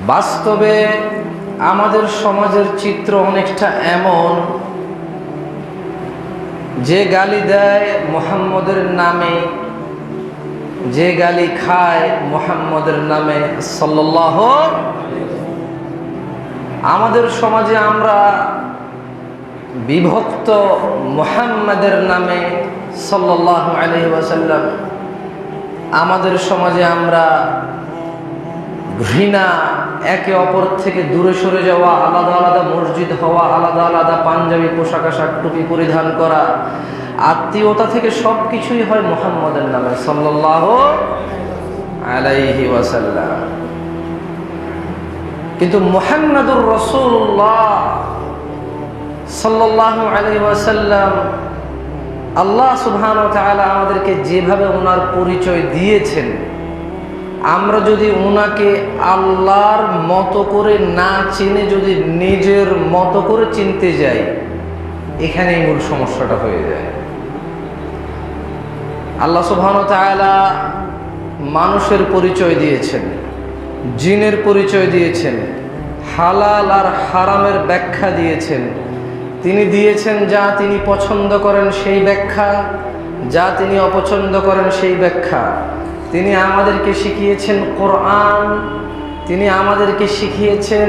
বাস্তবে আমাদের সমাজের চিত্র অনেকটা এমন, যে গালি দেয় মুহাম্মদের নামে, যে গালি খায় মুহাম্মদের নামে সাল্লাল্লাহু। আমাদের সমাজে আমরা বিভক্ত মুহাম্মদের নামে সাল্লাল্লাহু আলাইহি ওয়াসাল্লাম। আমাদের সমাজে আমরা ঘৃণা, একে অপর থেকে দূরে সরে যাওয়া, আলাদা আলাদা মসজিদ হওয়া, আলাদা আলাদা পাঞ্জাবি পোশাক আশাক টুপি পরিধান করা, আত্মীয়তা থেকে সব কিছুই হয় মুহাম্মদের নামে সাল্লাল্লাহু আলাইহি ওয়াসাল্লাম। কিন্তু মুহাম্মাদুর রাসূলুল্লাহ সাল্লাল্লাহু আলাইহি ওয়াসাল্লাম, আল্লাহ সুবহানাহু ওয়া তাআলা আমাদেরকে যেভাবে ওনার পরিচয় দিয়েছেন, আমরা যদি ওনাকে আল্লাহর মতো করে না চিনে যদি নিজের মতো করে চিনতে যাই, এখানেই মূল সমস্যাটা হয়ে যায়। আল্লাহ সুবহানাহু ওয়া তাআলা মানুষের পরিচয় দিয়েছেন, জিনের পরিচয় দিয়েছেন, হালাল আর হারামের ব্যাখ্যা দিয়েছেন। তিনি দিয়েছেন যা তিনি পছন্দ করেন সেই ব্যাখ্যা, যা তিনি অপছন্দ করেন সেই ব্যাখ্যা। তিনি আমাদেরকে শিখিয়েছেন কোরআন, তিনি আমাদেরকে শিখিয়েছেন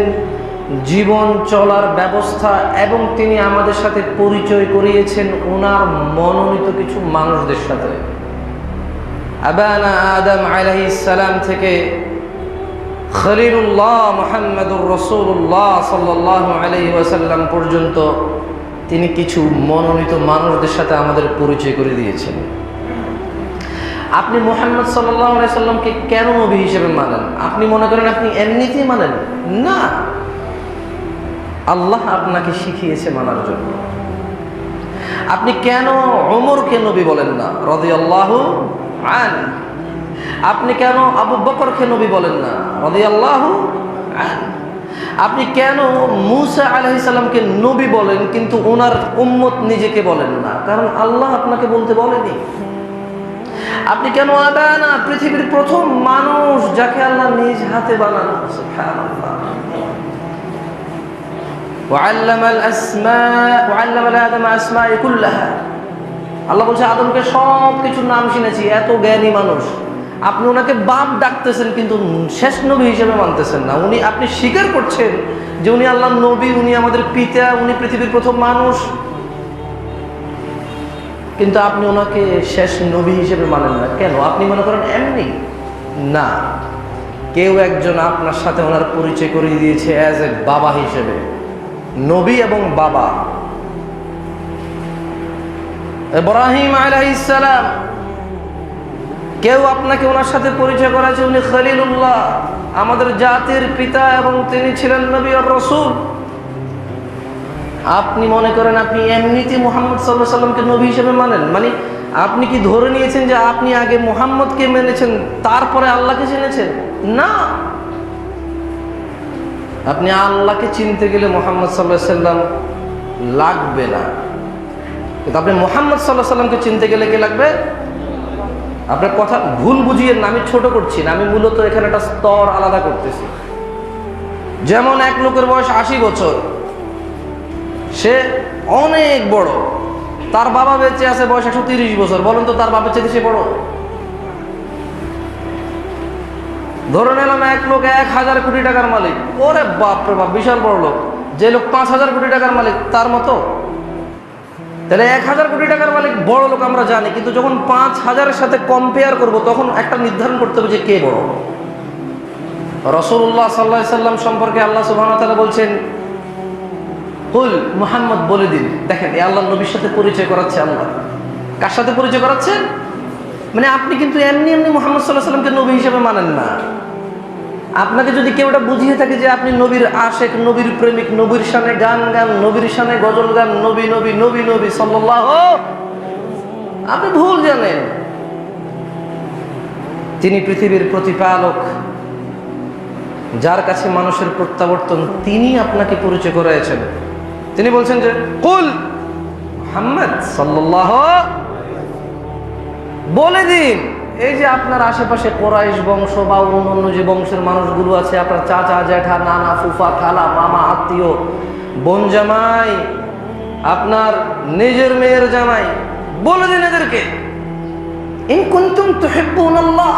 জীবন চলার ব্যবস্থা, এবং তিনি আমাদের সাথে পরিচয় করিয়েছেন ওনার মনোনীত কিছু মানুষদের সাথে। আবানা আদম আলাইহিস সালাম থেকে খলিলুল্লাহ মুহাম্মাদুর রাসূলুল্লাহ সাল্লাল্লাহু আলাইহি ওয়াসাল্লাম পর্যন্ত তিনি কিছু মনোনীত মানুষদের সাথে আমাদের পরিচয় করে দিয়েছেন। আপনি মুহাম্মদ সাল্লাল্লাহু আলাইহি সাল্লামকে কেন নবী হিসেবে মানেন? আপনি মনে করেন আপনি এমনিতেই মানেন? না, আল্লাহ আপনাকে শিখিয়েছে মানার জন্য। আপনি কেন ওমরকে নবী বলেন না রাদিয়াল্লাহু আনহু? আপনি কেন আবু বকরকে নবী বলেন না রাদিয়াল্লাহু আনহু? আপনি কেন মূসা আলাইহিস সালামকে নবী বলেন কিন্তু ওনার উম্মত নিজেকে বলেন না? কারণ আল্লাহ আপনাকে বলতে বলেনি। আপনি কেন আদানা, পৃথিবীর প্রথম মানুষ যাকে আল্লাহ নিজ হাতে বানানো, সুবহানাল্লাহ, ওয়াল্লামা আদম আসমা'a কুল্লাহা, আল্লাহ বলছে আদমকে সব কিছুর নাম শুনেছি। এত জ্ঞানী মানুষ, আপনি ওনাকে বাপ ডাকতেছেন কিন্তু শেষ নবী হিসেবে মানতেছেন না। আপনি স্বীকার করছেন যে উনি আল্লাহর নবী, উনি আমাদের পিতা, উনি পৃথিবীর প্রথম মানুষ, কিন্তু আপনি ওনাকে শেষ নবী হিসেবে মানেন না। কেন? আপনি মনে করেন এমনি? না, কেউ একজন আপনার সাথে ওনার পরিচয় করিয়ে দিয়েছে অ্যাজ এ বাবা হিসেবে, নবী এবং বাবা। ইব্রাহিম আলাইহিস সালাম, কেউ আপনাকে ওনার সাথে পরিচয় করাছে উনি খলিলুল্লাহ, আমাদের জাতির পিতা, এবং তিনি ছিলেন নবী আর রাসূল। আপনি মনে করেন আপনি এমনিতে মুহাম্মদ সাল্লাল্লাহু আলাইহি সাল্লামকে নবী হিসেবে মানেন? মানে আপনি কি ধরে নিয়েছেন যে আপনি আগে মুহাম্মদকে মেনেছেন তারপরে আল্লাহকে চিনেছেন? না, আপনি আল্লাহকে চিনতে গেলে মুহাম্মদ সাল্লাল্লাহু আলাইহি সাল্লাম লাগবে না, কিন্তু আপনি মুহাম্মদ সাল্লাল্লাহু আলাইহি সাল্লামকে চিনতে গেলে কি লাগবে? আপনার কথা ভুল বুঝিয়ে না, আমি ছোট করছি না, আমি মূলত এখানে একটা স্তর আলাদা করতেছি। যেমন এক লোকের বয়স 80 বছর, সে অনেক বড়, তার বাবা বেঁচে আছে বয়স 130 বছর। বলেন তো তার বাবার চেয়ে সে বড়? ধরে নিলাম এক লোক 1000 কোটি টাকার মালিক, ওরে বাপরে বাপ, বিশাল বড় লোক। যে লোক 5000 কোটি টাকার মালিক তার মতো? তাহলে 1000 কোটি টাকার মালিক বড় লোক আমরা জানি, কিন্তু যখন 5000-এর সাথে কম্পেয়ার করব তখন একটা নির্ধারণ করতে হবে যে কে বড়। রাসূলুল্লাহ সাল্লাল্লাহু আলাইহি সাল্লাম সম্পর্কে আল্লাহ সুবহানাহু ওয়া তাআলা বলছেন, কুল, মুহাম্মদ বলে দিন। দেখেন, এই আল্লাহর নবীর সাথে পরিচয় করাচ্ছে আল্লাহ। কার সাথে পরিচয় করাচ্ছে? মানে আপনি কিন্তু এমনি এমনি মুহাম্মদ সাল্লাল্লাহু আলাইহি সাল্লামকে নবী হিসেবে মানেন না। আপনাকে যদি কেউ এটা বুঝিয়ে থাকে যে আপনি নবীর আশেক, নবীর প্রেমিক, নবীর শানে গান গান, নবীর শানে গজল গান, নবী নবী নবী নবী সাল্লাল্লাহু, আপনি ভুল জানেন। তিনি পৃথিবীর প্রতিপালক, যার কাছে মানুষের প্রত্যাবর্তন, তিনি আপনাকে পরিচয় করাইছেন। তিনি বলছেন যে কুল মুহাম্মদ সাল্লাল্লাহু, বলে দিন এই যে আপনার আশেপাশে কোরাইশ বংশ বা অন্য যে বংশের মানুষগুলো আছে, আপনার চাচা জ্যাঠা নানা ফুফা খালা মামা আত্মীয় বোন জামাই, আপনার নিজের মেয়ের জামাই, বলে দিন এদেরকে ইন কুনতুম তুহিব্বুনাল্লাহ,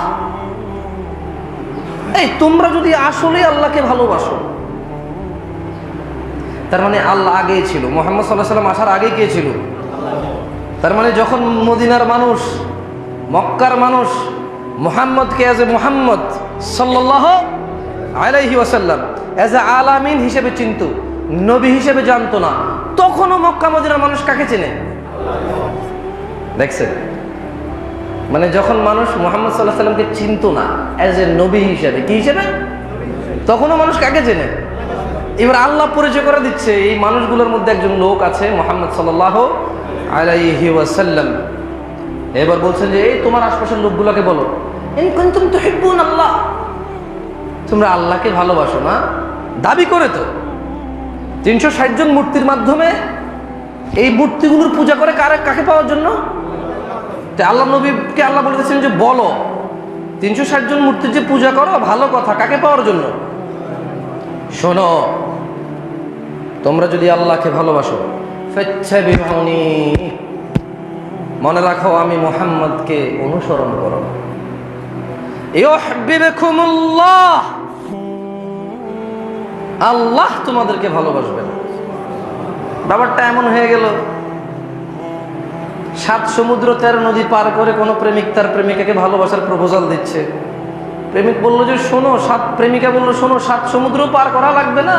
এই তোমরা যদি আসলে আল্লাহকে ভালোবাসো, তার মানে আল্লাহ আগেই ছিল, মুহাম্মদ সাল্লাল্লাহু আলাইহি ওয়াসাল্লাম আসার আগে কে ছিল? তার মানে যখন মদিনার মানুষ, মক্কার মানুষ মুহাম্মদকে এজ এ মুহাম্মদ সাল্লাল্লাহু আলাইহি ওয়াসাল্লাম এজ এ আলামিন হিসেবে চিনত, নবী হিসেবে জানতো না, তখনও মক্কা মদিনার মানুষ কাকে চেনে? দেখছেন, মানে যখন মানুষ মুহাম্মদ সাল্লাল্লাহু আলাইহি ওয়াসাল্লামকে চিনতো না এজ এ নবী হিসেবে, কি হিসেবে, তখনও মানুষ কাকে চেনে? এবার আল্লাহ পরিচয় করে দিচ্ছে এই মানুষগুলোর মধ্যে একজন লোক আছে মুহাম্মদ সাল্লাল্লাহু আলাইহি ওয়াসাল্লাম। এবার বলছেন যে এই তোমার আশপাশের লোকগুলোকে বলো ইন কুনতুম তুহিব্বুনাল্লাহ, তোমরা আল্লাহকে ভালোবাসো না, দাবি করে তো 360 জন মূর্তির মাধ্যমে এই মূর্তিগুলোর পূজা করে কাকে পাওয়ার জন্য? আল্লাহ নবীকে আল্লাহ বলেছেন যে বলো 360 জন মূর্তির যে পূজা করো ভালো কথা, কাকে পাওয়ার জন্য? শোনো, তোমরা যদি আল্লাহকে ভালোবাসো ফাত্তাবিউনি, মনে রাখো আমি মুহাম্মদকে অনুসরণ করো, ইউহিব্বুকুমুল্লাহ, আল্লাহ তোমাদেরকে ভালোবাসবেন। ব্যাপারটা এমন হয়ে গেল 7 সমুদ্র 13 নদী পার করে কোনো প্রেমিক তার প্রেমিকাকে ভালোবাসার প্রপোজাল দিচ্ছে। প্রেমিক বলল যে শোনো, প্রেমিকা বলল শোনো, 7 সমুদ্র পার করা লাগবে না,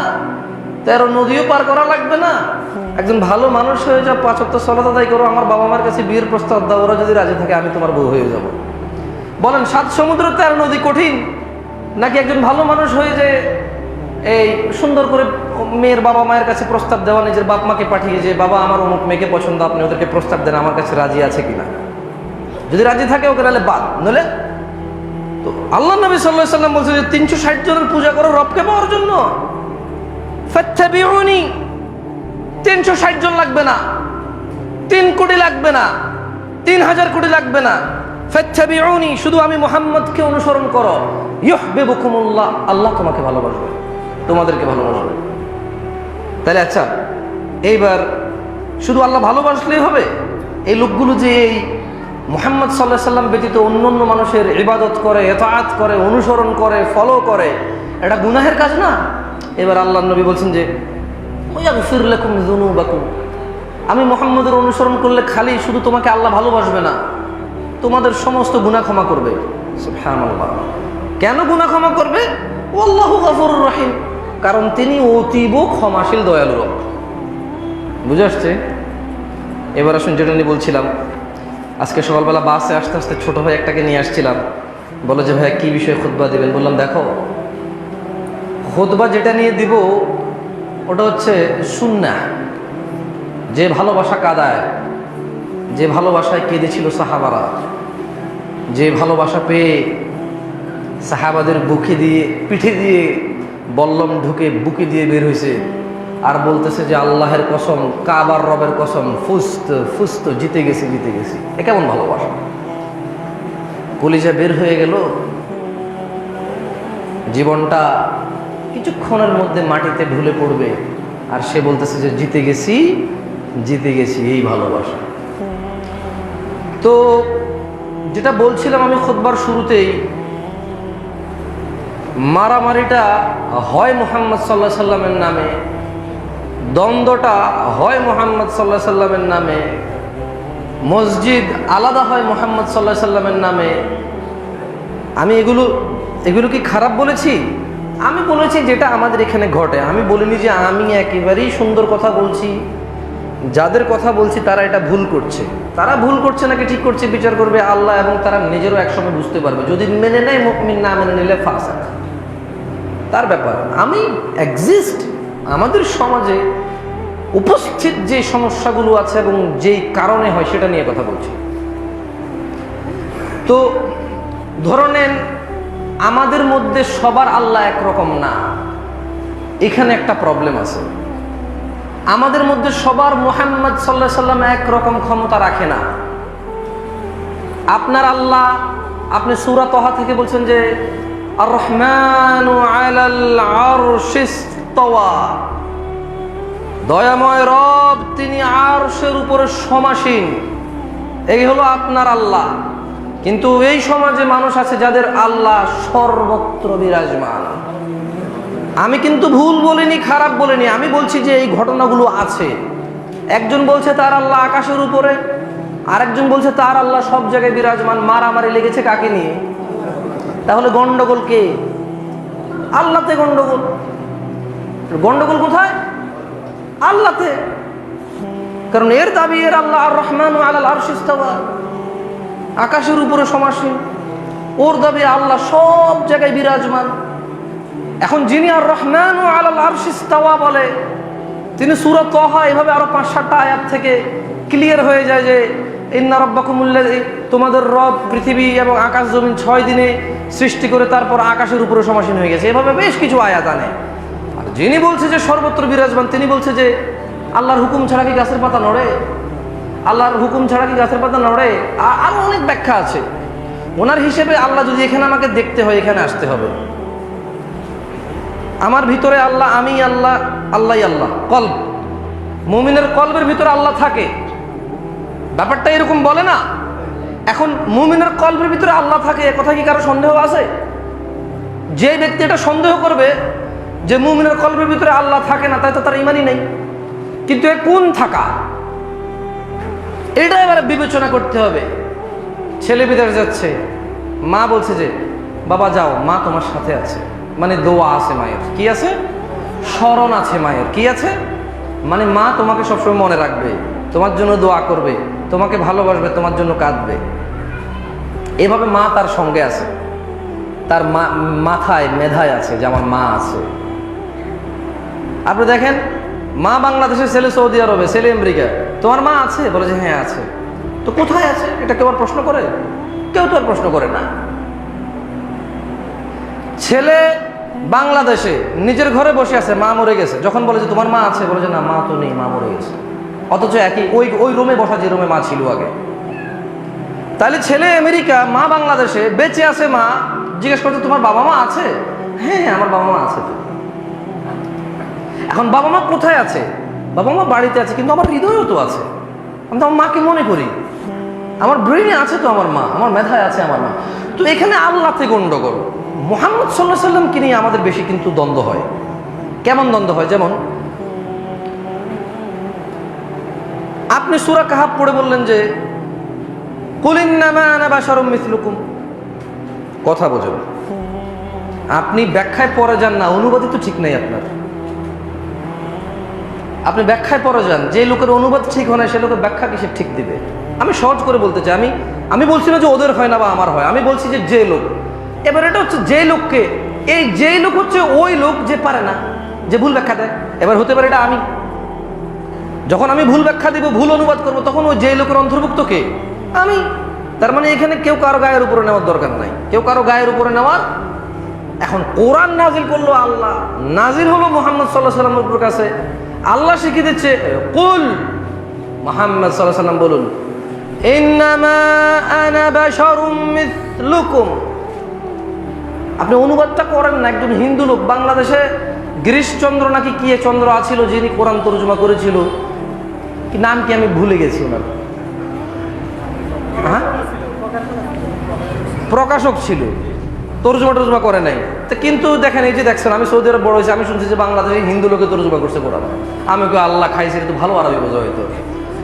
13 নদীও পার করা লাগবে না, একজন ভালো মানুষ হয়ে যাও, 5 ওয়াক্ত সালাত আদায় করো, আমার বাবা মার কাছে বিয়ের প্রস্তাব দাও, ওরা যদি রাজি থাকে আমি তোমার বউ হয়ে যাব। বলেন 7 সমুদ্র 13 নদী কঠিন, নাকি একজন ভালো মানুষ হয়ে যে এই সুন্দর করে মেয়ের বাবা মায়ের কাছে প্রস্তাব দেওয়া, নিজের বাপ মাকে পাঠিয়ে যে বাবা আমার অমুক মেয়েকে পছন্দ, আপনি ওদেরকে প্রস্তাব দেন, আমার কাছে রাজি আছে কিনা, যদি রাজি থাকে ওকে নাহলে বাদ, নলে তো আল্লাহ নবী সাল্লাল্লাহু আলাইহি ওয়াসাল্লাম বলছে যে 360 জনের পূজা করো রবকে পাওয়ার জন্য, ফাত্তাবিউনি, 360 জন লাগবে না, 3 কোটি লাগবে না, 3000 কোটি লাগবে না, ফাত্তাবিউনি, শুধু আমি মুহাম্মদকে অনুসরণ করো, ইউহিব্বুকুমুল্লাহ, আল্লাহ তোমাকে ভালোবাসবে, তোমাদেরকে ভালোবাসবে। তাহলে আচ্ছা, এইবার শুধু আল্লাহ ভালোবাসলেই হবে? এই লোকগুলো যে এই মুহাম্মদ সাল্লাল্লাহু আলাইহি ওয়াসাল্লাম ব্যতীত অন্য মানুষের ইবাদত করে, ইতাআত করে, অনুসরণ করে, ফলো করে, এটা গুনাহের কাজ না? এবার আল্লাহর নবী বলছেন যে ওয়াগফির লাকুম যুনুবাকুম, আমি মুহাম্মদের অনুসরণ করলে খালি শুধু তোমাকে আল্লাহ ভালোবাসবে না, তোমাদের সমস্ত গুনাহ ক্ষমা করবে। সুবহানাল্লাহ। কেন গুনাহ ক্ষমা করবে? আল্লাহু গফুরুর রহিম, কারণ তিনি অতীব ক্ষমাশীল দয়ালু রব। বুঝে আসছে? এবার আসুন যেটা নিয়ে বলছিলাম, আজকে সকালবেলা বাসে আসতে আসতে ছোট ভাই একটাকে নিয়ে আসছিলাম, বলো যে ভাইয়া কী বিষয়ে খুতবা দিবেন? বললাম দেখো, খুতবা যেটা নিয়ে দিব ওটা হচ্ছে সুন্নাহ, যে ভালোবাসা কাদায়, যে ভালোবাসায় কেঁদেছিল সাহাবারা, যে ভালোবাসা পেয়ে সাহাবাদের বুকে দিয়ে পিঠে দিয়ে বল্লম ঢুকে বুকে দিয়ে বের হয়েছে আর বলতেছে যে আল্লাহের কসম, কাবার রবের কসম, ফুস্ত ফুস্ত, জিতে গেছি জিতে গেছি। এ কেমন ভালোবাসা? কলিজা বের হয়ে গেল, জীবনটা কিছুক্ষণের মধ্যে মাটিতে ঢুলে পড়বে, আর সে বলতেছে যে জিতে গেছি জিতে গেছি, এই ভালোবাসা। তো যেটা বলছিলাম আমি খুতবার শুরুতেই, মারামারিটা হয় মুহাম্মদ সাল্লাল্লাহু আলাইহি সাল্লামের নামে, দ্বন্দ্বটা হয় মুহাম্মদ সাল্লাল্লাহু আলাইহি সাল্লামের নামে, মসজিদ আলাদা হয় মুহাম্মদ সাল্লাল্লাহু আলাইহি সাল্লামের নামে। আমি এগুলো কি খারাপ বলেছি? আমি বলেছি যেটা আমাদের এখানে ঘটে। আমি বলিনি যে আমি একেবারেই সুন্দর কথা বলছি, যাদের কথা বলছি তারা এটা ভুল করছে। তারা ভুল করছে নাকি ঠিক করছে বিচার করবে আল্লাহ, এবং তারা নিজেরও একসময় বুঝতে পারবে। যদি মেনে নেয় মুমিন, না মেনে নিলে ফাসিক, তার ব্যাপার। আমি এক্সিস্ট, আমাদের সমাজে উপস্থিত যে সমস্যাগুলো আছে এবং যেই কারণে হয় সেটা নিয়ে কথা বলছি। তো ধরে নেন আমাদের মধ্যে সবার আল্লাহ একরকম না, এখানে একটা প্রবলেম আছে। আমাদের মধ্যে সবার মুহাম্মদ সাল্লাল্লাহু আলাইহি সাল্লাম একরকম ক্ষমতা রাখে না। আপনার আল্লাহ আপনি সূরা তহা থেকে বলছেন যে আর রহমানু আলাল আরশিস ইস্তাওয়া, দয়াময় রব তিনি আরশের উপরে সমাসীন, এই হলো আপনার আল্লাহ। কিন্তু এই সমাজে মানুষ আছে যাদের আল্লাহ সর্বত্র বিরাজমান। আমি কিন্তু ভুল বলিনি, খারাপ বলিনি, আমি বলছি যে এই ঘটনাগুলো আছে। একজন বলছে তার আল্লাহ আকাশের উপরে, আরেকজন বলছে তার আল্লাহ সব জায়গায় বিরাজমান। মারামারি লেগেছে কাকে নিয়ে? তাহলে গন্ডগোল কে? আল্লাহতে গন্ডগোল। গন্ডগোল কোথায়? আল্লাহতে। কারণ এর দাবি এর আল্লাহ আর রহমানু আলাল আরশিস ইস্তাওয়া, আকাশের উপরে সমাসীন। ওর দাবি আল্লাহ সব জায়গায় বিরাজমান। এখন যিনি আর রহমানু আলাল আরশিস ইস্তাওয়া বলে, তিনি সূরা তহা এভাবে আরো 5-7টা আয়াত থেকে ক্লিয়ার হয়ে যায় যে ইন্না রাব্বাকুমুল্লাযী, তোমাদের রব পৃথিবী এবং আকাশ জমিন 6 দিনে সৃষ্টি করে তারপর আকাশের উপরে সমাসীন হয়ে গেছে। এভাবে বেশ কিছু আয়াত আনে। আর যিনি বলছে যে সর্বত্র বিরাজমান, তিনি বলছে যে আল্লাহর হুকুম ছাড়া কি গাছের পাতা নড়ে? আল্লাহর হুকুম ছাড়া কি গাছের পাতা নড়ে? আরো অনেক ব্যাখ্যা আছে। ওনার হিসেবে আল্লাহ যদি এখানে আমাকে দেখতে হয়, এখানে আসতে হবে। আমার ভিতরে আল্লাহ, আমি আল্লাহ, আল্লাহই আল্লাহ। কলব, মুমিনের কলবের ভিতরে আল্লাহ থাকে, ব্যাপারটা এরকম বলে না। এখন মুমিনের কলবের ভিতরে আল্লাহ থাকে, এ কথা কি কারো সন্দেহ আছে? যে ব্যক্তি এটা সন্দেহ করবে যে মুমিনের কলবের ভিতরে আল্লাহ থাকে না, তাই তো তার ইমানই নেই। কিন্তু এ কোন থাকা, এটা এবারে বিবেচনা করতে হবে। ছেলে বিদেশ যাচ্ছে, মা বলছে যে বাবা যাও, মা তোমার সাথে আছে, মানে দোয়া আছে মায়ের, কি আছে? স্মরণ আছে মায়ের, কি আছে? মানে মা তোমাকে সবসময় মনে রাখবে, তোমার জন্য দোয়া করবে, তোমাকে ভালোবাসবে, তোমার জন্য কাঁদবে। এভাবে মা তার সঙ্গে আছে, তার মাথায় মেধায় আছে যে আমার মা আছে। আপনি দেখেন, মা বাংলাদেশের, ছেলে সৌদি আরবে, ছেলে আমেরিকা, তোমার মা আছে? বলে যে হ্যাঁ আছে। তো কোথায় আছে? এটা কেউ আর প্রশ্ন করে? কেউ তো আর প্রশ্ন করে না। ছেলে বাংলাদেশে নিজের ঘরে বসে আছে, মা মরে গেছে, যখন বলে যে তোমার মা আছে, বলে যে না, মা তো নেই, মা মরে গেছে। অথচ একই ওই রুমে বসা, যে রুমে মা ছিল আগে। তাহলে ছেলে আমেরিকা, মা বাংলাদেশে, বেঁচে আছে মা, জিজ্ঞেস করছে তোমার বাবা মা আছে? হ্যাঁ আমার বাবা মা আছে। এখন বাবা মা কোথায় আছে? বাবা মা বাড়িতে আছে, কিন্তু আমার হৃদয়েও তো আছে। আমি তো আমার মাকে মনে করি, আমার ব্রেনে আছে তো আমার মা, আমার মেধায় আছে আমার মা। তো এখানে আল্লাহতে গন্ডগোল। মুহাম্মদ সাল্লাল্লাহু আলাইহি সাল্লামকে নিয়ে আমাদের বেশি কিন্তু দ্বন্দ্ব হয়। কেমন দ্বন্দ্ব হয়? যেমন আপনি সূরা কাহাফ পড়ে বললেন যে কুল ইন্নামা আনা বাশারুম মিসলুকুম, কথা বোঝেন। আপনি ব্যাখ্যায় পড়ে যান না, অনুবাদই তো ঠিক নাই আপনার। আপনি ব্যাখ্যায় পড়ে যান, যে লোকের অনুবাদ ঠিক হয় না সে লোকের ব্যাখ্যা কিসে ঠিক দিবে? আমি সহজ করে বলতে চাই, আমি বলছি না যে ওদের হয় না বা আমার হয়, আমি বলছি যে লোক। এবার এটা হচ্ছে যে লোককে, এই যে লোক হচ্ছে ওই লোক যে পারে না, যে ভুল ব্যাখ্যা দেয়। এবার হতে পারে এটা আমি, যখন আমি ভুল ব্যাখ্যা দিব, ভুল অনুবাদ করব, তখন ওই যে লোকের অন্তর্ভুক্ত কে? আমি। তার মানে এখানে কেউ কারো গায়ের উপরে নেওয়ার দরকার নাই, কেউ কারো গায়ের উপরে নেওয়ার। এখন কোরআন নাজিল করলো আল্লাহ, নাজিল হলো মুহাম্মদ সাল্লাল্লাহু আলাইহি ওয়াসাল্লামের কাছে। আল্লাহ শিখিয়ে দিচ্ছে, কুল, মুহাম্মদ সাল্লাল্লাহু আলাইহি ওয়াসাল্লাম বলুন, ইন্নামা আনা বাশারুম মিসলুকুম। আপনি অনুবাদটা করেন না। একজন হিন্দু লোক বাংলাদেশে, গিরিশচন্দ্র নাকি কি চন্দ্র আছিল, যিনি কোরআন তর্জমা করেছিল, কি নাম কি আমি ভুলে গেছি ওনার, হ্যাঁ প্রকাশক ছিল, তর্জমা করে নাই। তো কিন্তু দেখেন, এই যে দেখছেন, আমি সৌদি আরব বড় হয়েছি, আমি শুনছি যে বাংলাদেশে হিন্দু লোকে তর্জমা করছে কোরআন। আমি কেউ আল্লাহ খাইছে, কিন্তু ভালো আরবি বোঝা হইতো।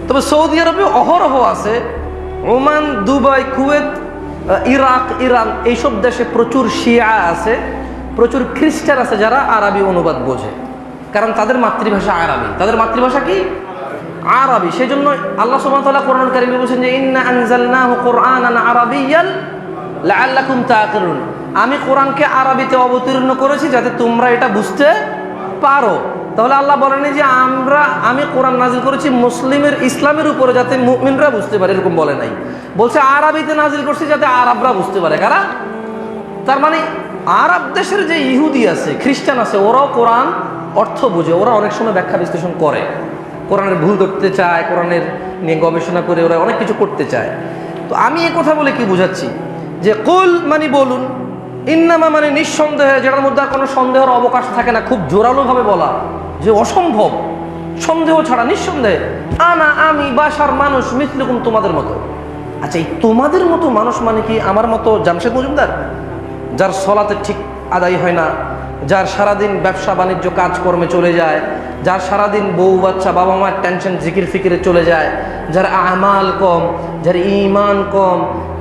তবে সৌদি আরবে অহরহ আছে, Oman, Dubai, Kuwait, Iraq, Iran, এইসব দেশে প্রচুর শিয়া আছে, প্রচুর খ্রিস্টান আছে যারা আরবি অনুবাদ বোঝে, কারণ তাদের মাতৃভাষা আরবি। তাদের মাতৃভাষা কি? আরবি। সেই জন্য আল্লাহ সুবহানাহু ওয়া তাআলা কোরআনুল কারীমে বলেছেন যে ইন্না আনজালনাহু কুরআনান আরাবিয়্যান লাআল্লাকুম তাআকিলুন। আমি কোরআনকে আরবিতে অবতীর্ণ করেছি যাতে তোমরা এটা বুঝতে পারো। তাহলে আল্লাহ বলেনি যে আমি কোরআন নাজিল করেছি মুসলিমের, ইসলামের উপরে যাতে মুমিনরা বুঝতে পারে, এরকম বলে নাই। বলছে আরবিতে নাজিল করছি যাতে আরবরা বুঝতে পারে। কারা? তার মানে আরব দেশের যে ইহুদি আছে, খ্রিস্টান আছে, ওরাও কোরআন অর্থ বুঝে, ওরা অনেক সময় ব্যাখ্যা বিশ্লেষণ করে, কোরআনের ভুল ধরতে চায়, কোরআনের নিয়ে গবেষণা করে ওরা অনেক কিছু করতে চায়। তো আমি এ কথা বলে কি বুঝাচ্ছি যে কুল মানে বলুন, ইন্নামা মানে নিঃসন্দেহে, যেটার মধ্যে আর কোনো সন্দেহের অবকাশ থাকে না, খুব জোরালোভাবে বলা যে অসম্ভব, সন্দেহ ছাড়া নিঃসন্দেহে, আনা আমি বাসার মানুষ মিসলুকুম তোমাদের মতো। আচ্ছা, এই তোমাদের মতো মানুষ মানে কি আমার মতো জামশেদ মজুমদার, যার সলাতে ঠিক আদায় হয় না, যার সারাদিন ব্যবসা বাণিজ্য কাজকর্মে চলে যায়, যার সারাদিন বউ বাচ্চা বাবা মার টেনশন জিকির ফিকিরে চলে যায়, যার আমাল কম, যার ঈমান কম,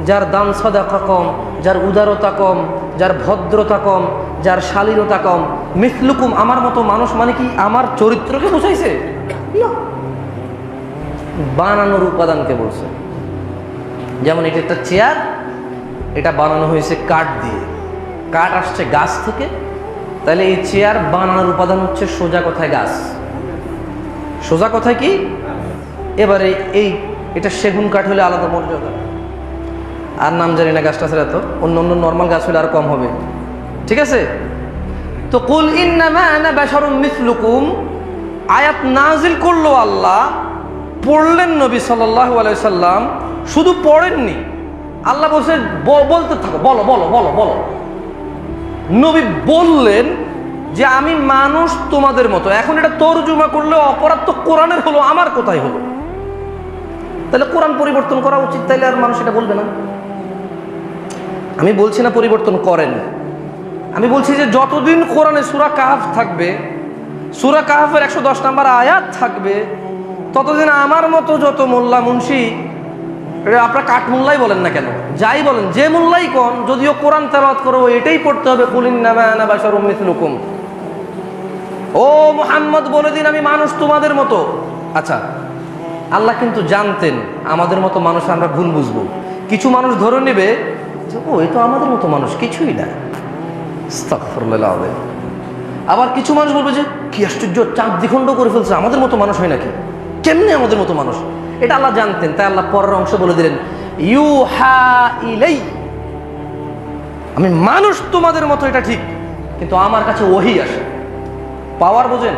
যার দান সাদাকা কম, যার উদারতা কম, যার ভদ্রতা কম, যার শালীনতা কম, মিসলুকুম আমার মতো মানুষ মানে কি আমার চরিত্রকে বুঝাইছে? না, বানানোর উপাদানকে বলছে। যেমন এটা একটা চেয়ার, এটা বানানো হয়েছে কাঠ দিয়ে, কাঠ আসছে গাছ থেকে, তাহলে এই চেয়ার বানানোর উপাদান হচ্ছে সোজা কথায় গাছ, সোজা কথায় কি। এবারে এটা সেগুন কাঠ হলে আলাদা মর্যাদা, আর নাম জানি না গাছটা ছেড়ে, তো অন্য অন্য নর্মাল গাছ হলে আর কম হবে, ঠিক আছে। তো কুল ইন্নামা আনা বাশারুম মিসলুকুম আয়াত নাজিল করলো আল্লাহ, পড়লেন নবী সাল্লাল্লাহু আলাইহি সাল্লাম, শুধু পড়েননি, আল্লাহ বলছে বলতে থাকো, বলো বলো বলো বলো। নবী বললেন যে আমি মানুষ তোমাদের মতো। এখন এটা তরজমা করলে অপরাধ তো কোরআনের হলো, আমার কোথায় হলো? তাহলে কোরআন পরিবর্তন করা উচিত, তাইলে আর মানুষ এটা বলবে না। আমি বলছি না পরিবর্তন করেন, আমি বলছি যে যতদিন কোরআনে সূরা কাহফ থাকবে, সূরা কাহফের 110 নম্বর আয়াত থাকবে, ততদিন আমার মতো যত মোল্লা মুন্সি, আপনারা কাঠ মোল্লাই বলেন না কেন, যাই বলেন, যে মোল্লাই কোন, যদিও কোরআন তেলাওয়াত করবো এটাই পড়তে হবে, কুল ইন্নামা আনা বাশারুম মিসলুকুম। ও মুহাম্মদ বলে দিন আমি মানুষ তোমাদের মতো। আচ্ছা, আল্লাহ কিন্তু জানতেন আমাদের মতো মানুষ আমরা ভুল বুঝবো, কিছু মানুষ ধরে নেবে যে ও এ তো আমাদের মতো মানুষ, কিছুই না, আস্তাগফিরুল্লাহ। আবার কিছু মানুষ বলবে যে কি আশ্চর্য, চাঁদ দ্বিখণ্ড করে ফেলছে, আমাদের মতো মানুষ হয় নাকি, কেমনে আমাদের মতো মানুষ। এটা আল্লাহ জানতেন, তাই আল্লাহ পরের অংশ বলে দিলেন ইউহা ইলাই, আমি মানুষ তোমাদের মতো, এটা ঠিক, কিন্তু আমার কাছে ওহী আসে। পাওয়ার বোঝেন,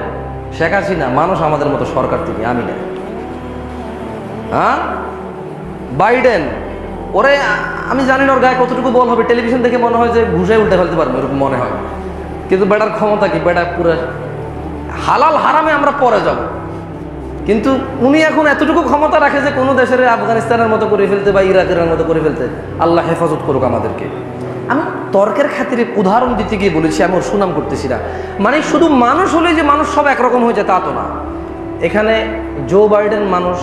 শেখ হাসিনা মানুষ আমাদের মতো সরকার থেকে, আমি না। হ্যাঁ, বাইডেন, ওরে আমি জানি না ওর গায়ে কতটুকু বল হবে, টেলিভিশন দেখে মনে হয় যে ঘুষায় উল্টে ফেলতে পারবো, এরকম মনে হয়, কিন্তু বেটার ক্ষমতা কি, বেটা পুরো হালাল হারামে আমরা পরে যাব। কিন্তু উনি এখন এতটুকু ক্ষমতা রাখে যে কোনো দেশের আফগানিস্তানের মতো করে ফেলতে বা ইরাকের মতো করে ফেলতে, আল্লাহ হেফাজত করুক আমাদেরকে। আমি তর্কের খাতিরে উদাহরণ দিতে গিয়ে বলেছি, আমি ওর সুনাম করতেছি না, মানে শুধু মানুষ হলে যে মানুষ সব একরকম হয়ে যায় তা তো না। এখানে জো বাইডেন মানুষ,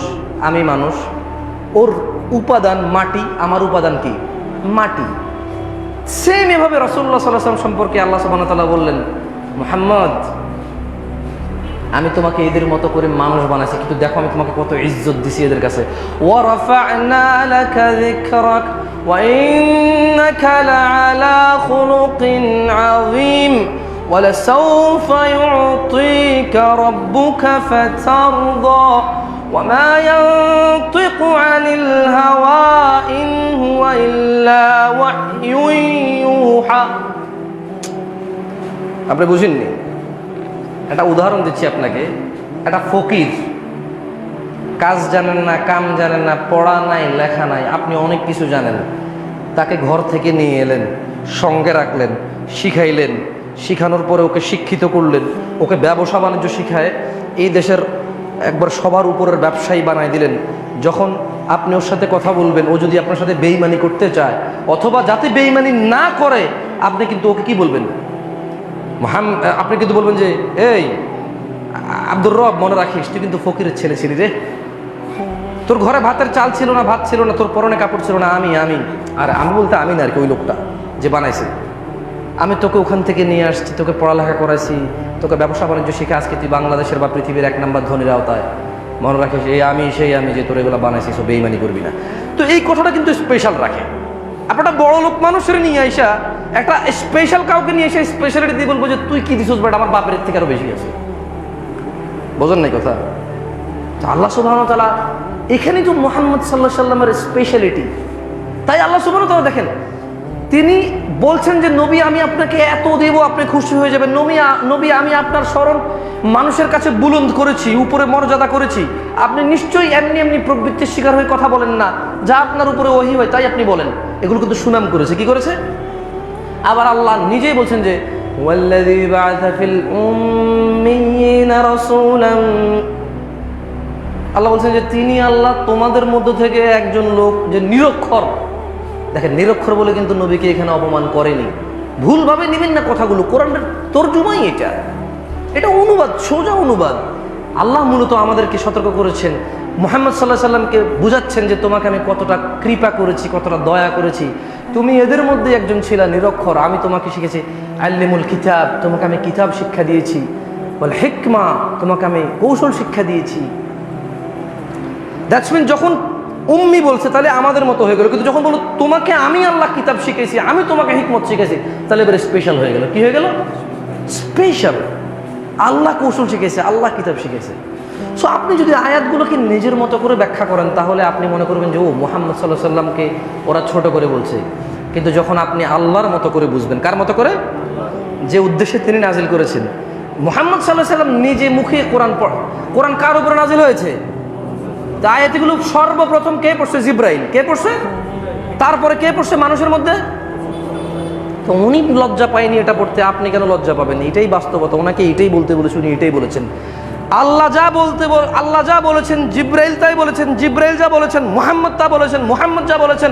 আমি মানুষ, ওর উপাদান মাটি, আমার উপাদান কি মাটি। সেম এভাবে রাসূলুল্লাহ সাল্লাল্লাহু আলাইহি ওয়াসাল্লাম সম্পর্কে আল্লাহ সুবহানাহু ওয়া তাআলা বললেন, মুহাম্মদ আমি তোমাকে এদের মতো করে মানুষ বানাইছি, কিন্তু দেখো আমি তোমাকে কত ইজ্জত দিছি এদের কাছে। ওয়া রাফা'না লাকা যিকরাক ওয়া ইন্নাকা লা'আলা খুলুকিন আযীম ওয়া লাসাওফা ইউ'তিকা রাব্বুকা ফাতারদা ওয়া মা ইয়ানতিকু আনিল হাওয়া ইন হুয়া ইল্লা ওয়াহয়ুন ইউহা। আপনি বুঝেননি? একটা উদাহরণ দিচ্ছি আপনাকে। একটা ফকির, কাজ জানেন না, কাম জানেন না, পড়া নাই, লেখা নাই, আপনি অনেক কিছু জানেন, তাকে ঘর থেকে নিয়ে এলেন, সঙ্গে রাখলেন, শিখাইলেন, শিখানোর পরে ওকে শিক্ষিত করলেন, ওকে ব্যবসা বাণিজ্য শিখায় এই দেশের একবার সবার উপরের ব্যবসায়ী বানাই দিলেন। যখন আপনি ওর সাথে কথা বলবেন, ও যদি আপনার সাথে বেইমানি করতে চায়, অথবা যাতে বেইমানি না করে, আপনি কিন্তু ওকে কি বলবেন? আপনি কিন্তু বলবেন যে এই আব্দুর রব, মনে রাখিস তুই কিন্তু ফকিরের ছেলে ছিলি রে, তোর ঘরে ভাতের চাল ছিল না, ভাত ছিল না, তোর পরনে কাপড় ছিল না, আমি আর আমি বলতে আমি না আর কি, ওই লোকটা যে বানাইছে, আমি তোকে ওখান থেকে নিয়ে আসছি, তোকে পড়ালেখা করাইছি, তোকে ব্যবসা বাণিজ্য শিখে আজকে তুই বাংলাদেশের বা পৃথিবীর 1 নম্বর ধনীর আওতায়। মনে রাখিস এই আমি সেই আমি যে তোর এগুলো বানাইছি, সব বেইমানি করবি না। তো এই কথাটা কিন্তু স্পেশাল রাখে। আপনারা বড় লোক মানুষের নিয়ে আইসা একটা স্পেশাল কাউকে নিয়ে এসে স্পেশালিটি দিয়ে বলবো যে তুই কি দিছিস, বাট আমার বাপের থেকে আরো বেশি আছে। বোঝেন নাই কথা? আল্লাহ সুবহানাহু ওয়া তাআলা এখানেই তো মুহাম্মদ সাল্লাল্লাহু আলাইহি সাল্লামের স্পেশালিটি। তাই আল্লাহ সুবহানাহু ওয়া তাআলা দেখেন, তিনি বলছেন যে নবী আমি আপনাকে এত দেব, আপনি খুশি হয়ে যাবেন। নবী আমি আপনার স্মরণ মানুষের কাছে বুলন্দ করেছি, উপরে মর্যাদা করেছি, আপনি নিশ্চয়ই এমনি এমনি প্রবৃত্তির শিকার হয়ে কথা বলেন না, যা আপনার উপরে ওহী হয় তাই আপনি বলেন। এগুলো কিন্তু সুনাম করেছে। কি করেছে? আবার আল্লাহ নিজেই বলছেন যে ওয়াল্লাযী বা'আসা ফিল উম্মিয়িনা রাসূলান, আল্লাহ বলছেন যে তিনি আল্লাহ তোমাদের মধ্য থেকে একজন লোক যে নিরক্ষর। দেখেন, নিরক্ষর বলে কিন্তু নবীকে এখানে অপমান করেনি। ভুলভাবে নেবেন না কথাগুলো, কোরআনের তর্জমাই এটা অনুবাদ, সোজা অনুবাদ। আল্লাহ মূলত আমাদেরকে সতর্ক করেছেন, মুহাম্মদ সাল্লাল্লাহু আলাইহি সাল্লামকে বুঝাচ্ছেন যে তোমাকে আমি কতটা কৃপা করেছি, কতটা দয়া করেছি। তুমি এদের মধ্যে একজন ছিলা নিরক্ষর, আমি তোমাকে শিখেছি আল্লিমুল কিতাব, তোমাকে আমি কিতাব শিক্ষা দিয়েছি, ওয়াল হিকমা, তোমাকে আমি কৌশল শিক্ষা দিয়েছি। দ্যাটস মিন যখন উম্মি বলছে তাহলে আমাদের মতো হয়ে গেল, কিন্তু যখন বলো তোমাকে আমি আল্লাহ কিতাব শিখেছি, আমি তোমাকে হিকমত শিখেছি, তাহলে এবারে স্পেশাল হয়ে গেল। কি হয়ে গেল? স্পেশাল। আল্লাহ কৌশল শিখেছে, আল্লাহ কিতাব শিখেছে। সো আপনি যদি আয়াতগুলোকে নিজের মতো করে ব্যাখ্যা করেন তাহলে আপনি মনে করবেন যে ও মুহাম্মদ সাল্লাল্লাহু আলাইহি সাল্লামকে ওরা ছোট করে বলছে। কিন্তু যখন আপনি আল্লাহর মতো করে বুঝবেন, কার মতো করে? যে উদ্দেশ্যে তিনি নাজিল করেছেন। মুহাম্মদ সাল্লাল্লাহু আলাইহি সাল্লাম নিজে মুখে কোরআন কার উপরে নাজিল হয়েছে? আয়াতগুলো সর্বপ্রথম কে পড়ছে? জিব্রাইল। কে পড়ছে? তারপরে কে পড়ছে মানুষের মধ্যে? তো উনি লজ্জা পায়নি এটা পড়তে, আপনি কেন লজ্জা পাবেন? এটাই বাস্তবতা। ওনাকে এটাই বলতে বলেছে, উনি এটাই বলেছেন। আল্লাহ যা বলেছেন জিব্রাইল তাই বলেছেন, জিব্রাইল যা বলেছেন মুহাম্মদ তা বলেছেন, মুহাম্মদ যা বলেছেন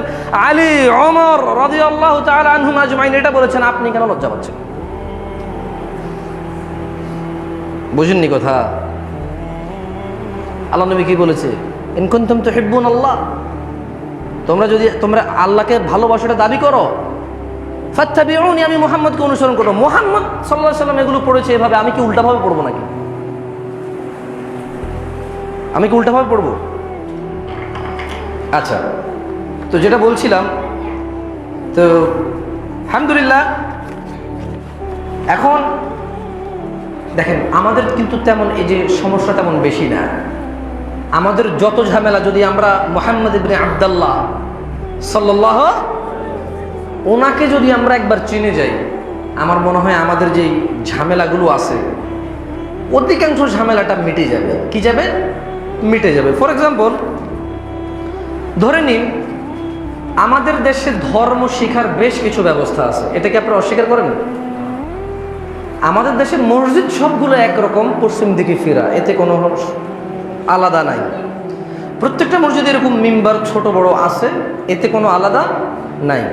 আলী, ওমর রাদিয়াল্লাহু তাআলা আনহুম আজমাইন এটা বলেছেন। আপনি কেন লজ্জা পাচ্ছেন? বুঝেননি কথা? আল্লাহ নবী কি বলেছে? ইন কুনতুম তুহিব্বুন আল্লাহ, তোমরা আল্লাহকে ভালোবাসাটা দাবি করো, ফাত্তাবিউনি, আমি মুহাম্মদকে অনুসরণ করো। মুহাম্মদ সাল্লাল্লাহু আলাইহি সাল্লাম এগুলো পড়েছে এভাবে, আমি কি উল্টাভাবে পড়বো নাকি? আমি কি উল্টাভাবে পড়বো? আচ্ছা, তো যেটা বলছিলাম, তো আলহামদুলিল্লাহ এখন দেখেন আমাদের কিন্তু তেমন এই যে সমস্যা তেমন বেশি না। আমাদের যত ঝামেলা, যদি আমরা মুহাম্মদ ইবনে আবদুল্লাহ সাল্লাল্লাহু, ওনাকে যদি আমরা একবার চিনে যাই, আমার মনে হয় আমাদের যেই ঝামেলাগুলো আছে অধিকাংশ ঝামেলাটা মিটে যাবে। কি যাবে? মিটে যাবে। ফর এক্সাম্পল, ধরে নিন আমাদের দেশে ধর্ম শিখার বেশ কিছু ব্যবস্থা আছে, এটাকে আপনারা অস্বীকার করেন? আমাদের দেশের মসজিদ সবগুলো একরকম, পশ্চিম দিকে ফেরা, এতে কোনো আলাদা নাই। প্রত্যেকটা মসজিদে এরকম মিম্বার ছোট বড় আছে, এতে কোনো আলাদা নাই।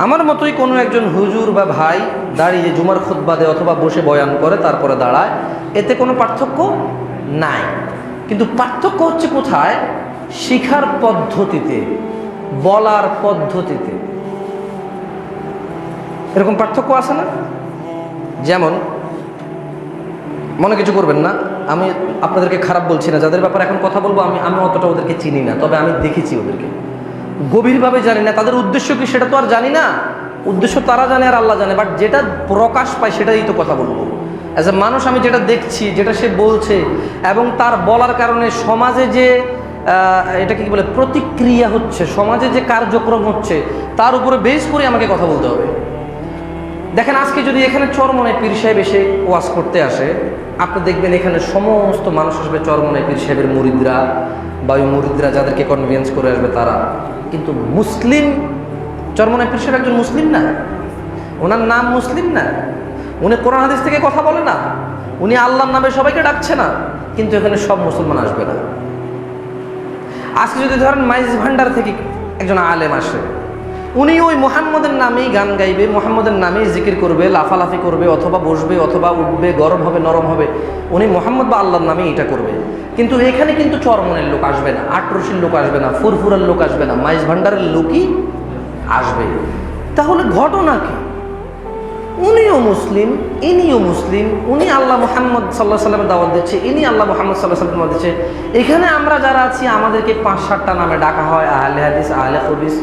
আমার মতোই কোনো একজন হুজুর বা ভাই দাঁড়িয়ে জুমার খুতবা দেয় অথবা বসে বয়ান করে তারপরে দাঁড়ায়, এতে কোনো পার্থক্য নাই। কিন্তু পার্থক্য হচ্ছে কোথায়? শিখার পদ্ধতিতে, বলার পদ্ধতিতে এরকম পার্থক্য আছে না? যেমন, মনে কিছু করবেন না, আমি আপনাদেরকে খারাপ বলছি না, যাদের ব্যাপারে এখন কথা বলবো আমি অতটা ওদেরকে চিনি না, তবে আমি দেখেছি ওদেরকে, গভীরভাবে জানি না তাদের উদ্দেশ্য কি সেটা তো আর জানি না, উদ্দেশ্য তারা জানে আর আল্লাহ জানে, বাট যেটা প্রকাশ পায় সেটাই তো কথা বলবো। অ্যাজ এ মানুষ আমি যেটা দেখছি, যেটা সে বলছে এবং তার বলার কারণে সমাজে যে এটাকে কি বলে প্রতিক্রিয়া হচ্ছে, সমাজে যে কার্যক্রম হচ্ছে, তার উপরে বেস করে আমাকে কথা বলতে হবে। দেখেন আজকে যদি এখানে চরমনায় পীর সাহেব এসে ওয়াজ করতে আসে, আপনি দেখবেন এখানে সমস্ত মানুষ আসবে চরমনায় পীর সাহেবের মুরিদরা বা ওই মুরিদরা যাদেরকে কনভিন্স করে আসবে তারা। কিন্তু মুসলিম, চরমনায় পীর সাহেব একজন মুসলিম না, ওনার নাম মুসলিম না, উনি কোরআন হাদিস থেকে কথা বলে না, উনি আল্লাহর নামে সবাইকে ডাকছে না, কিন্তু এখানে সব মুসলমান আসবে না। আজকে যদি ধরেন মাইজ ভান্ডার থেকে একজন আলেম আসে, উনি ওই মুহাম্মদের নামেই গান গাইবে, মুহাম্মদের নামেই জিকির করবে, লাফালাফি করবে, অথবা বসবে, অথবা উঠবে, গরম হবে, নরম হবে, উনি মুহাম্মদ বা আল্লাহর নামেই এটা করবে। কিন্তু এখানে কিন্তু চরমনের লোক আসবে না, আটরশির লোক আসবে না, ফুরফুরার লোক আসবে না, মাইজ ভান্ডারের লোকই আসবে। তাহলে ঘটনা কি? উনিও মুসলিম, ইনিও মুসলিম, উনি আল্লাহ মুহাম্মদ সাল্লাল্লাহু আলাইহি ওয়াসাল্লামের দাওয়াত দিচ্ছে, ইনি আল্লাহ মুহাম্মদ সাল্লাল্লাহু আলাইহি ওয়াসাল্লামের দাওয়াত দিচ্ছে। এখানে আমরা যারা আছি আমাদেরকে 5-7টা নামে ডাকা হয়, আহলে হাদিস, আহলে হাদিস,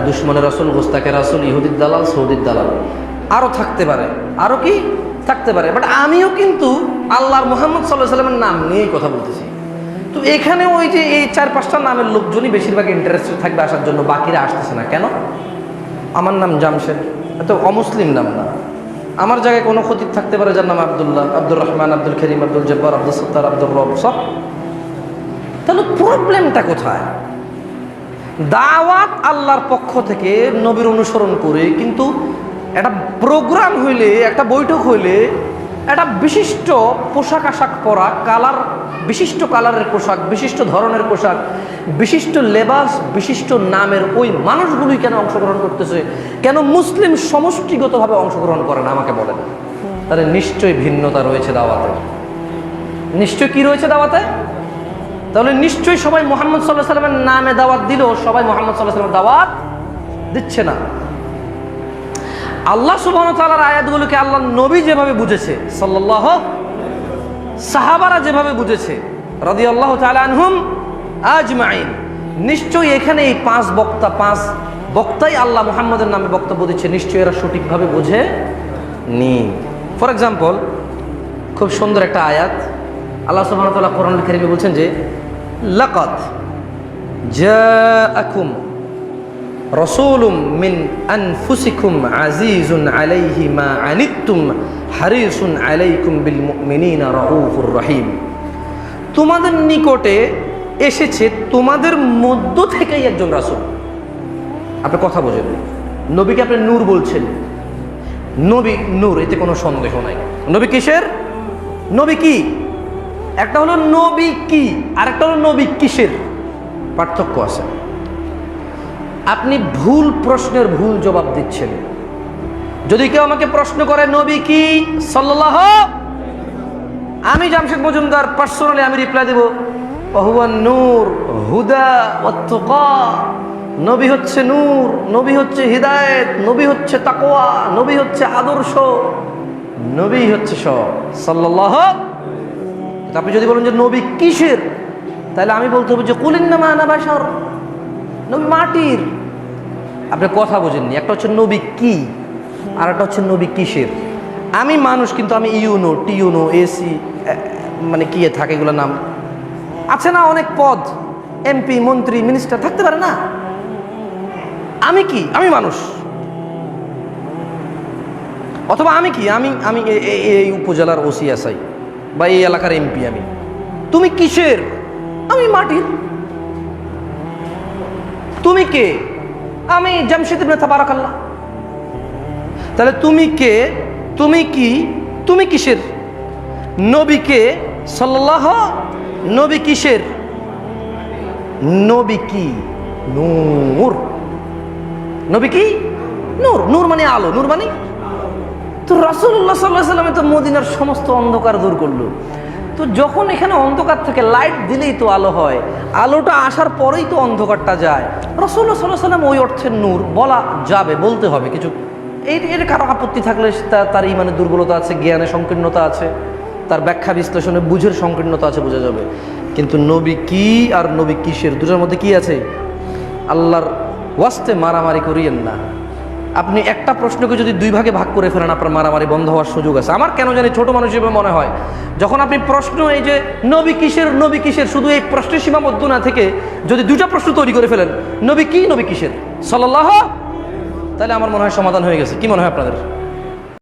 দুশমনের রাসূল, গোস্তাকের রাসূল, ইহুদির দালাল, সৌদির দালাল, আরও থাকতে পারে, আরও কি থাকতে পারে। বাট আমিও কিন্তু আল্লাহর মুহাম্মদ সাল্লাল্লাহু আলাইহি ওয়াসাল্লামের নাম নিয়েই কথা বলতেছি। তো এখানে ওই যে এই 4-5টা নামের লোকজনই বেশিরভাগ ইন্টারেস্টেড থাকবে আসার জন্য, বাকিরা আসতেছে না কেন? আমার নাম জামশেদ, এত অমুসলিম নাম না। আমার জায়গায় কোনো খতিব থাকতে পারে যার নাম আব্দুল্লাহ, আব্দুর রহমান, আব্দুল করিম, আব্দুল জব্বার, আব্দুল সত্তার, আব্দুর রব, সব। তাহলে প্রবলেমটা কোথায়? দাওয়াত আল্লাহর পক্ষ থেকে নবীর অনুসরণ করে, কিন্তু একটা প্রোগ্রাম হইলে, একটা বৈঠক হইলে একটা বিশিষ্ট পোশাক আশাক পরা, কালার, বিশিষ্ট কালারের পোশাক, বিশিষ্ট ধরনের পোশাক, বিশিষ্ট লেবাস, বিশিষ্ট নামের ওই মানুষগুলোই কেন অংশগ্রহণ করতেছে? কেন মুসলিম সমষ্টিগতভাবে অংশগ্রহণ করে না? আমাকে বলেন। তাহলে নিশ্চয়ই ভিন্নতা রয়েছে দাওয়াতে। নিশ্চয় কি রয়েছে দাওয়াতে? তাহলে নিশ্চয়ই সবাই মুহাম্মদ সাল্লাল্লাহু আলাইহি ওয়াসাল্লামের নামে দাওয়াত দিলেও সবাই মুহাম্মদ সাল্লাল্লাহু আলাইহি ওয়াসাল্লামের দাওয়াত দিচ্ছে না। আল্লাহ সুবহানাহু ওয়া তাআলার আয়াতগুলোকে আল্লাহ নবী যেভাবে বুঝেছে, সাল্লাল্লাহু, সাহাবারা যেভাবে বুঝেছে রাদিয়াল্লাহু তাআলা আনহুম আজমাইন, নিশ্চয়ই এখানে এই পাঁচ বক্তাই আল্লাহ মুহাম্মদের নামে বক্তব্য দিচ্ছে, নিশ্চয়ই এরা সঠিকভাবে বোঝে নি। ফর এক্সাম্পল, খুব সুন্দর একটা আয়াত আল্লাহ সুবহানাহু ওয়া তাআলা কোরআনুল কারীমে বলছেন যে লাকাদ জাআকুম রাসূলুম মিন আনফুসিকুম আজিজুন আলাইহি মা আনিতুম হারিসুন আলাইকুম বিল মুমিনিনা রাউফুর রহিম। তোমাদের নিকটে এসেছে তোমাদের মধ্য থেকেই একজন রাসূল। আপনি কথা বোঝেন, নবীকে আপনি নূর বলছেন, নবী নূর, এতে কোনো সন্দেহ নাই। নবী কিসের? নবী কি? একটা হলো নবী কি, আর একটা হলো নবী কিসের, পার্থক্য আছে। আপনি ভুল প্রশ্নের ভুল জবাব দিচ্ছেন। যদি কেউ আমাকে প্রশ্ন করে নবী কি সাল্লাল্লাহু, আমি জামশেদ মজুমদার পার্সোনালি আমি রিপ্লাই দেব ওহুয়ান নূর হুদা ওয়াত তুকা। নবী হচ্ছে নূর, নবী হচ্ছে হিদায়েত, নবী হচ্ছে তাকওয়া, নবী হচ্ছে আদর্শ, নবী হচ্ছে সব সাল্লাল্লাহু। আপনি যদি বলেন যে নবী কিসের, তাহলে আমি বলতে হবে যে কুল ইন্নামা আনা বাশার, নবী মাটির। আপনি কথা বোঝেননি। একটা হচ্ছে নবী কি, আর একটা হচ্ছে নবী কিসের। আমি মানুষ, কিন্তু আমি ইউনো, টিউনো, এসি, মানে কি থাকে এগুলো নাম আছে না, অনেক পদ, এমপি, মন্ত্রী, মিনিস্টার থাকতে পারে না। আমি কি? আমি মানুষ। অথবা আমি কি? আমি এই উপজেলার ওসি আসাই বা এই এলাকার এমপি। আমি, তুমি কিসের? আমি মাটির। তুমি কে? আমি জামশেদ ইবনে তাবারাকাল্লাহ। তাহলে তুমি কে, তুমি কি, তুমি কিসের? নবী কে সাল্লাল্লাহু, নবী কিসের? নবী কি? নূর। নবী কি? নূর। নূর মানে আলো, নূর মানে তো রাসূলুল্লাহ সাল্লাল্লাহু আলাইহি ওয়াসাল্লাম তো মদিনার সমস্ত অন্ধকার দূর করলো। তো যখন এখানে অন্ধকার থাকে, লাইট দিলেই তো আলো হয়, আলোটা আসার পরেই তো অন্ধকারটা যায়। রাসূলুল্লাহ সাল্লাল্লাহু আলাইহি ওয়াসাল্লাম ওই অর্থের নূর বলা যাবে, বলতে হবে কিছু। এর কারো আপত্তি থাকলে তার ইমানের দুর্বলতা আছে, জ্ঞানে সংকীর্ণতা আছে, তার ব্যাখ্যা বিশ্লেষণে বুঝের সংকীর্ণতা আছে, বোঝা যাবে। কিন্তু নবী কি আর নবী কিসের, দুটোর মধ্যে কি আছে? আল্লাহর ওয়াস্তে মারামারি করিয়েন না। আপনি একটা প্রশ্নকে যদি দুই ভাগে ভাগ করে ফেলেন, আপনার মারামারি বন্ধ হওয়ার সুযোগ আছে। আমার কেন জানি ছোট মানুষ হিসেবে মনে হয়, যখন আপনি প্রশ্ন এই যে নবী কিসের, নবী কিসের, শুধু এই প্রশ্নের সীমাবদ্ধ না থেকে যদি দুইটা প্রশ্ন তৈরি করে ফেলেন, নবী কি, নবী কিসের সাল্লাল্লাহু, তাহলে আমার মনে হয় সমাধান হয়ে গেছে। কি মনে হয় আপনাদের?